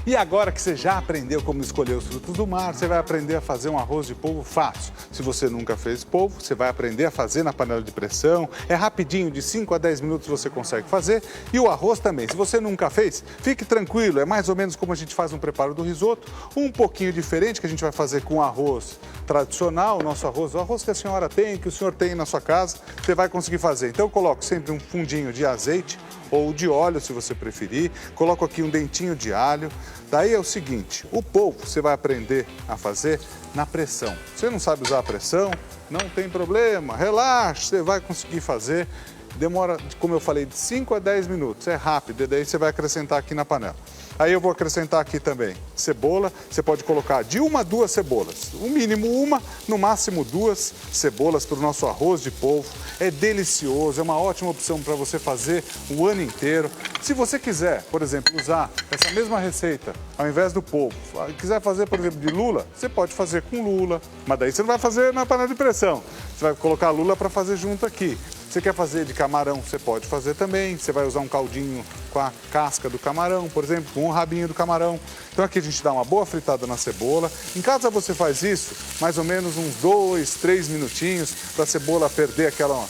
E agora que você já aprendeu como escolher os frutos do mar, você vai aprender a fazer um arroz de polvo fácil. Se você nunca fez polvo, você vai aprender a fazer na panela de pressão. É rapidinho, de 5 a 10 minutos você consegue fazer. E o arroz também. Se você nunca fez, fique tranquilo. É mais ou menos como a gente faz um preparo do risoto. Um pouquinho diferente que a gente vai fazer com arroz tradicional, o nosso arroz, o arroz que a senhora tem, que o senhor tem na sua casa, você vai conseguir fazer. Então eu coloco sempre um fundinho de azeite ou de óleo, se você preferir. Coloco aqui um dentinho de alho. Daí é o seguinte, o polvo você vai aprender a fazer na pressão. Você não sabe usar a pressão? Não tem problema, relaxa, você vai conseguir fazer. Demora, como eu falei, de 5 a 10 minutos, é rápido, e daí você vai acrescentar aqui na panela. Aí eu vou acrescentar aqui também cebola, você pode colocar de 1 a 2 cebolas, o mínimo 1, no máximo 2 cebolas para o nosso arroz de polvo. É delicioso, é uma ótima opção para você fazer o ano inteiro. Se você quiser, por exemplo, usar essa mesma receita, ao invés do polvo, quiser fazer, por exemplo, de lula, você pode fazer com lula, mas daí você não vai fazer na panela de pressão, você vai colocar a lula para fazer junto aqui. Você quer fazer de camarão, você pode fazer também. Você vai usar um caldinho com a casca do camarão, por exemplo, com o rabinho do camarão. Então aqui a gente dá uma boa fritada na cebola. Em casa você faz isso, mais ou menos uns 2, 3 minutinhos, para a cebola perder aquela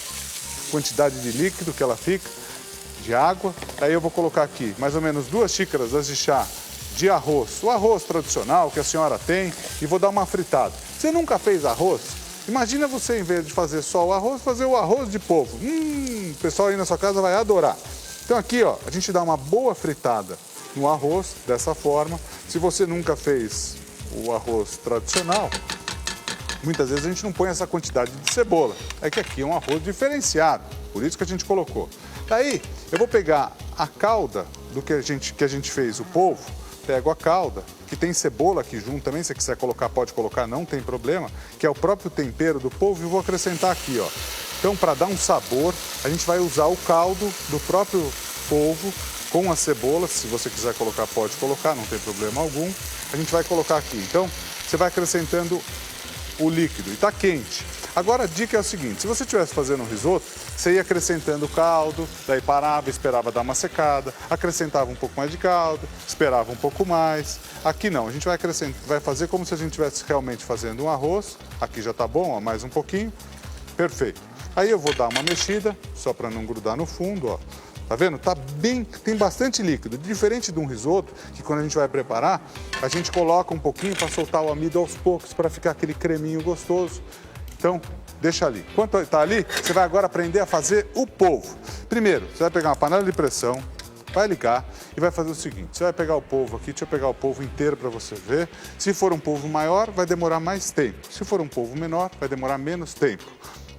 quantidade de líquido que ela fica, de água. Aí eu vou colocar aqui mais ou menos 2 xícaras de chá de arroz, o arroz tradicional que a senhora tem, e vou dar uma fritada. Você nunca fez arroz? Imagina você, em vez de fazer só o arroz, fazer o arroz de polvo. O pessoal aí na sua casa vai adorar. Então aqui, ó, a gente dá uma boa fritada no arroz, dessa forma. Se você nunca fez o arroz tradicional, muitas vezes a gente não põe essa quantidade de cebola. É que aqui é um arroz diferenciado, por isso que a gente colocou. Daí, eu vou pegar a calda do que a gente fez o polvo, pego a calda, que tem cebola aqui junto também, se você quiser colocar, pode colocar, não tem problema, que é o próprio tempero do polvo, e vou acrescentar aqui, ó. Então, para dar um sabor, a gente vai usar o caldo do próprio polvo com a cebola, se você quiser colocar, pode colocar, não tem problema algum. A gente vai colocar aqui, então, você vai acrescentando o líquido, e tá quente. Agora a dica é o seguinte, se você estivesse fazendo um risoto, você ia acrescentando o caldo, daí parava, esperava dar uma secada, acrescentava um pouco mais de caldo, esperava um pouco mais. Aqui não, a gente vai fazer como se a gente estivesse realmente fazendo um arroz. Aqui já tá bom, ó, mais um pouquinho. Perfeito. Aí eu vou dar uma mexida, só para não grudar no fundo, ó. Tá vendo? Tá bem, tem bastante líquido. Diferente de um risoto, que quando a gente vai preparar, a gente coloca um pouquinho para soltar o amido aos poucos, para ficar aquele creminho gostoso. Então, deixa ali. Enquanto está ali, você vai agora aprender a fazer o polvo. Primeiro, você vai pegar uma panela de pressão, vai ligar e vai fazer o seguinte. Você vai pegar o polvo aqui, deixa eu pegar o polvo inteiro para você ver. Se for um polvo maior, vai demorar mais tempo. Se for um polvo menor, vai demorar menos tempo.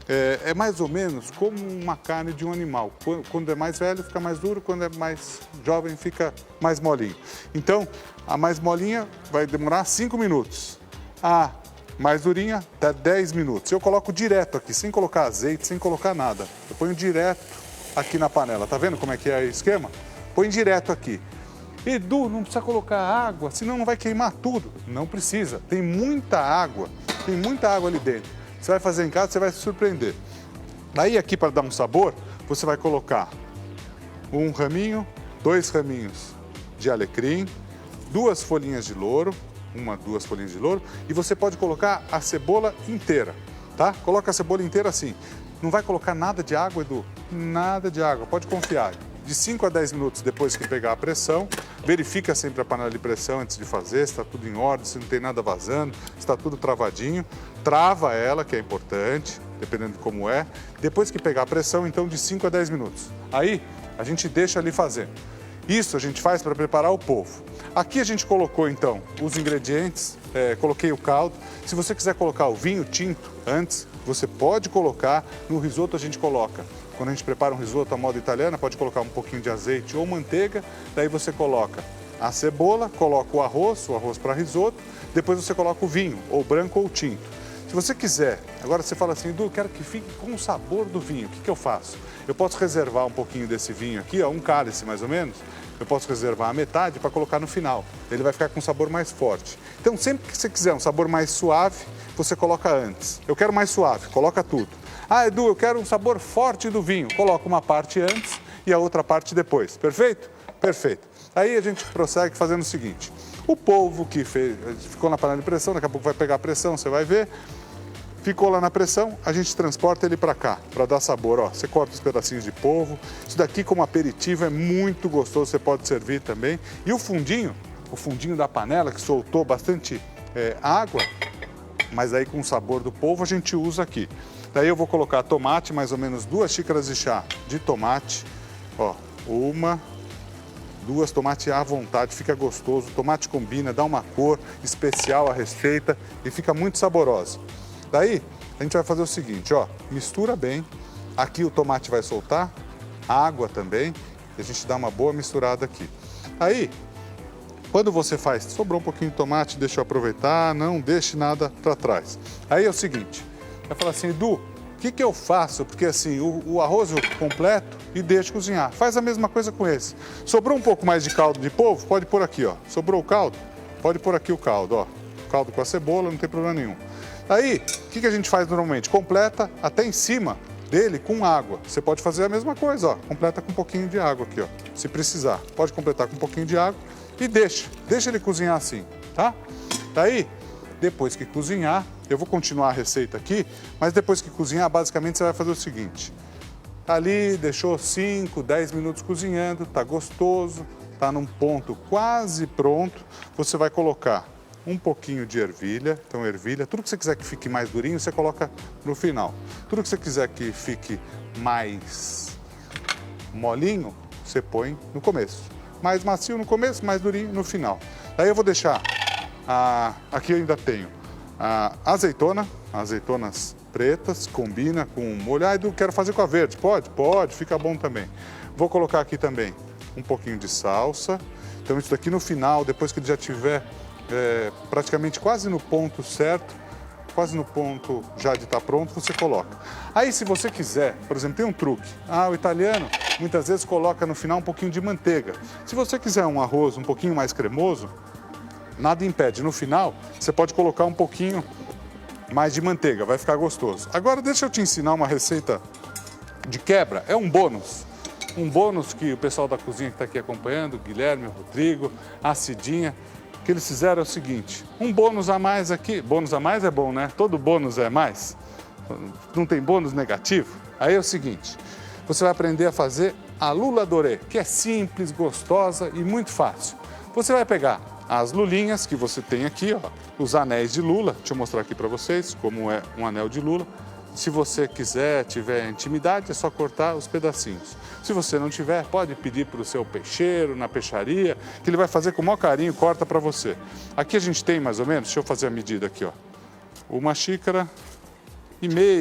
É mais ou menos como uma carne de um animal. Quando é mais velho, fica mais duro. Quando é mais jovem, fica mais molinho. Então, a mais molinha vai demorar 5 minutos. A mais durinha, dá 10 minutos. Eu coloco direto aqui, sem colocar azeite, sem colocar nada. Eu ponho direto aqui na panela. Tá vendo como é que é o esquema? Põe direto aqui. Edu, não precisa colocar água, senão não vai queimar tudo. Não precisa. Tem muita água ali dentro. Você vai fazer em casa, você vai se surpreender. Daí aqui, para dar um sabor, você vai colocar um raminho, 2 raminhos de alecrim, 2 folhinhas de louro, 2 folhinhas de louro, e você pode colocar a cebola inteira, tá? Coloca a cebola inteira assim. Não vai colocar nada de água, Edu? Nada de água, pode confiar. De 5 a 10 minutos depois que pegar a pressão, verifica sempre a panela de pressão antes de fazer, se está tudo em ordem, se não tem nada vazando, se está tudo travadinho. Trava ela, que é importante, dependendo de como é. Depois que pegar a pressão, então, de 5 a 10 minutos. Aí, a gente deixa ali fazendo. Isso a gente faz para preparar o polvo. Aqui a gente colocou, então, os ingredientes, coloquei o caldo. Se você quiser colocar o vinho tinto antes, você pode colocar. No risoto a gente coloca. Quando a gente prepara um risoto à moda italiana, pode colocar um pouquinho de azeite ou manteiga. Daí você coloca a cebola, coloca o arroz para risoto. Depois você coloca o vinho, ou branco ou tinto. Se você quiser, agora você fala assim, Edu, eu quero que fique com o sabor do vinho. O que eu faço? Eu posso reservar um pouquinho desse vinho aqui, ó, um cálice mais ou menos. Eu posso reservar a metade para colocar no final. Ele vai ficar com um sabor mais forte. Então, sempre que você quiser um sabor mais suave, você coloca antes. Eu quero mais suave, coloca tudo. Ah, Edu, eu quero um sabor forte do vinho. Coloca uma parte antes e a outra parte depois. Perfeito? Perfeito. Aí a gente prossegue fazendo o seguinte, o polvo que ficou na panela de pressão, daqui a pouco vai pegar a pressão, você vai ver, ficou lá na pressão, a gente transporta ele para cá, para dar sabor, ó. Você corta os pedacinhos de polvo, isso daqui como aperitivo é muito gostoso, você pode servir também. E o fundinho da panela que soltou bastante água, mas aí com o sabor do polvo a gente usa aqui. Daí eu vou colocar tomate, mais ou menos 2 xícaras de chá de tomate, ó, 1, 2, tomate à vontade, fica gostoso, o tomate combina, dá uma cor especial à receita e fica muito saborosa. Daí a gente vai fazer o seguinte, ó, mistura bem, aqui o tomate vai soltar, água também, e a gente dá uma boa misturada aqui. Aí, quando você faz, sobrou um pouquinho de tomate, deixa eu aproveitar, não deixe nada para trás. Aí é o seguinte, vai falar assim, Edu, o que eu faço? Porque assim, o arroz eu completo e deixo cozinhar. Faz a mesma coisa com esse. Sobrou um pouco mais de caldo de polvo, pode pôr aqui, ó. Sobrou o caldo, pode pôr aqui o caldo, ó. Caldo com a cebola, não tem problema nenhum. Aí, o que a gente faz normalmente? Completa até em cima dele com água. Você pode fazer a mesma coisa, ó. Completa com um pouquinho de água aqui, ó. Se precisar, pode completar com um pouquinho de água e deixa ele cozinhar assim, tá? Daí, depois que cozinhar, eu vou continuar a receita aqui, mas depois que cozinhar, basicamente você vai fazer o seguinte. Ali, deixou 5, 10 minutos cozinhando, tá gostoso, tá num ponto quase pronto. Você vai colocar um pouquinho de ervilha, então ervilha, tudo que você quiser que fique mais durinho, você coloca no final. Tudo que você quiser que fique mais molinho, você põe no começo. Mais macio no começo, mais durinho no final. Daí eu vou deixar, aqui eu ainda tenho azeitonas pretas, combina com molho. Ah, Edu, quero fazer com a verde. Pode? Pode, fica bom também. Vou colocar aqui também um pouquinho de salsa. Então isso daqui no final, depois que ele já tiver praticamente quase no ponto certo, quase no ponto já de estar pronto, você coloca. Aí se você quiser, por exemplo, tem um truque. O italiano muitas vezes coloca no final um pouquinho de manteiga. Se você quiser um arroz um pouquinho mais cremoso, nada impede. No final, você pode colocar um pouquinho mais de manteiga, vai ficar gostoso. Agora deixa eu te ensinar uma receita de quebra, é um bônus. Um bônus que o pessoal da cozinha que está aqui acompanhando, o Guilherme, o Rodrigo, a Cidinha, o que eles fizeram é o seguinte, um bônus a mais aqui, bônus a mais é bom, né? Todo bônus é mais, não tem bônus negativo? Aí é o seguinte, você vai aprender a fazer a lula doré, que é simples, gostosa e muito fácil. Você vai pegar as lulinhas que você tem aqui, ó, os anéis de lula, deixa eu mostrar aqui para vocês como é um anel de lula. Se você quiser, tiver intimidade, é só cortar os pedacinhos. Se você não tiver, pode pedir para o seu peixeiro, na peixaria, que ele vai fazer com o maior carinho, corta para você. Aqui a gente tem mais ou menos, deixa eu fazer a medida aqui, ó. 1,5 xícaras,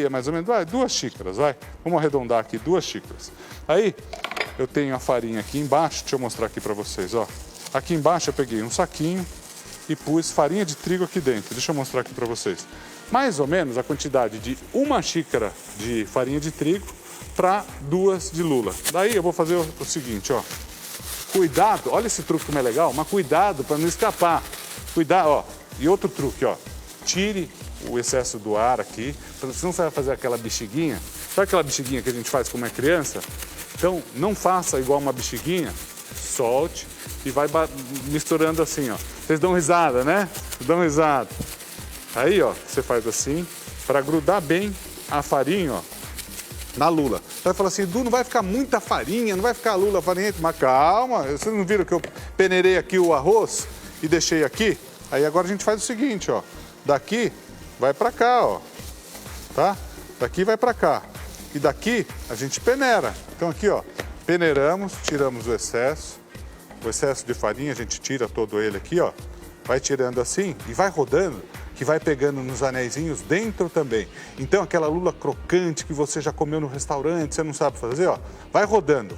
mais ou menos, 2 xícaras, vai. Vamos arredondar aqui, 2 xícaras. Aí, eu tenho a farinha aqui embaixo, deixa eu mostrar aqui para vocês, ó. Aqui embaixo eu peguei um saquinho e pus farinha de trigo aqui dentro. Deixa eu mostrar aqui para vocês. Mais ou menos a quantidade de 1 xícara de farinha de trigo para 2 de lula. Daí eu vou fazer o seguinte, ó. Cuidado, olha esse truque como é legal, mas cuidado para não escapar. Cuidado, ó. E outro truque, ó. Tire o excesso do ar aqui, senão você vai fazer aquela bexiguinha. Sabe aquela bexiguinha que a gente faz quando é criança? Então, não faça igual uma bexiguinha. Solte e vai misturando assim, ó. Vocês dão risada, né? Dão risada. Aí, ó, você faz assim, para grudar bem a farinha, ó, na lula. Você vai falar assim, Edu, não vai ficar muita farinha, não vai ficar a lula farinhenta. Mas calma, vocês não viram que eu peneirei aqui o arroz e deixei aqui? Aí agora a gente faz o seguinte, ó. Daqui vai para cá, ó. Tá? Daqui vai para cá. E daqui a gente peneira. Então aqui, ó, peneiramos, tiramos o excesso de farinha, a gente tira todo ele aqui, ó. Vai tirando assim e vai rodando, que vai pegando nos anéisinhos dentro também. Então aquela lula crocante que você já comeu no restaurante, você não sabe fazer, ó. Vai rodando,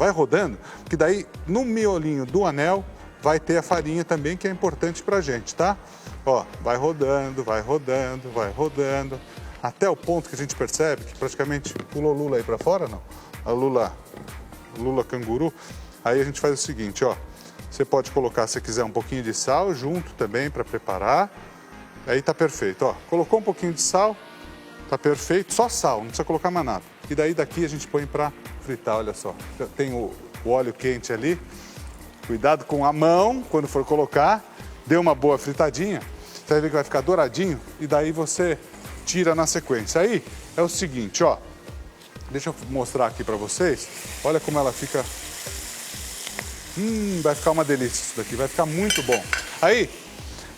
que daí no miolinho do anel vai ter a farinha também, que é importante pra gente, tá? Ó, vai rodando, até o ponto que a gente percebe que praticamente pulou lula aí pra fora, não? A lula canguru. Aí a gente faz o seguinte, ó. Você pode colocar, se quiser, um pouquinho de sal junto também para preparar. Aí tá perfeito, ó. Colocou um pouquinho de sal, tá perfeito. Só sal, não precisa colocar mais nada. E daí daqui a gente põe para fritar, olha só. Já tem o óleo quente ali. Cuidado com a mão quando for colocar. Dê uma boa fritadinha. Você vai ver que vai ficar douradinho e daí você tira na sequência. Aí é o seguinte, ó. Deixa eu mostrar aqui pra vocês. Olha como ela fica. Vai ficar uma delícia isso daqui. Vai ficar muito bom. Aí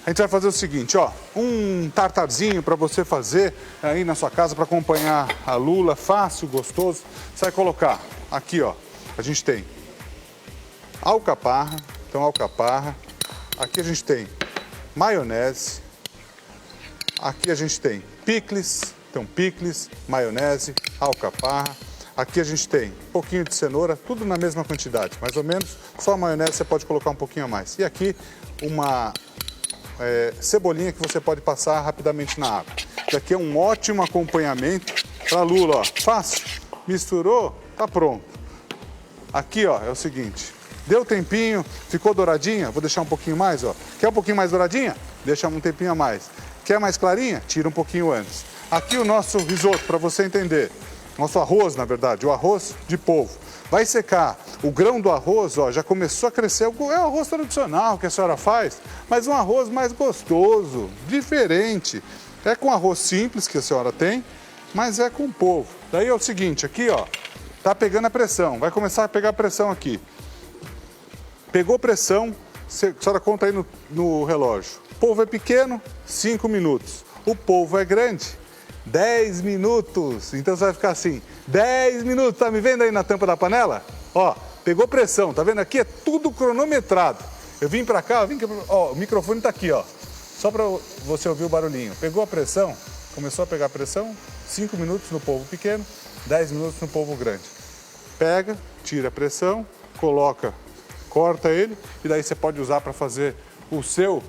a gente vai fazer o seguinte, ó. Um tartarzinho pra você fazer aí na sua casa pra acompanhar a lula. Fácil, gostoso. Você vai colocar aqui, ó. A gente tem alcaparra. Então, alcaparra. Aqui a gente tem maionese. Aqui a gente tem picles. Então, picles, maionese, alcaparra. Aqui a gente tem um pouquinho de cenoura, tudo na mesma quantidade, mais ou menos. Só a maionese você pode colocar um pouquinho a mais. E aqui uma cebolinha que você pode passar rapidamente na água. Isso aqui é um ótimo acompanhamento para lula, ó. Fácil. Misturou, tá pronto. Aqui, ó, é o seguinte. Deu tempinho, ficou douradinha, vou deixar um pouquinho mais, ó. Quer um pouquinho mais douradinha? Deixa um tempinho a mais. Quer mais clarinha? Tira um pouquinho antes. Aqui o nosso risoto, para você entender. Nosso arroz, na verdade, o arroz de polvo. Vai secar. O grão do arroz, ó, já começou a crescer. É o arroz tradicional que a senhora faz, mas um arroz mais gostoso, diferente. É com arroz simples que a senhora tem, mas é com polvo. Daí é o seguinte, aqui, ó, tá pegando a pressão. Vai começar a pegar a pressão aqui. Pegou pressão, a senhora conta aí no relógio. O polvo é pequeno, 5 minutos. O polvo é grande, 10 minutos. Então você vai ficar assim, 10 minutos. Tá me vendo aí na tampa da panela? Ó, pegou pressão, tá vendo? Aqui é tudo cronometrado. Eu vim pra cá, ó, o microfone tá aqui, ó. Só pra você ouvir o barulhinho. Pegou a pressão, começou a pegar a pressão, 5 minutos no polvo pequeno, 10 minutos no polvo grande. Pega, tira a pressão, coloca, corta ele e daí você pode usar para fazer o seu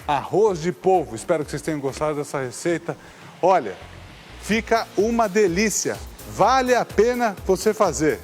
arroz de polvo. Espero que vocês tenham gostado dessa receita. Olha, fica uma delícia. Vale a pena você fazer.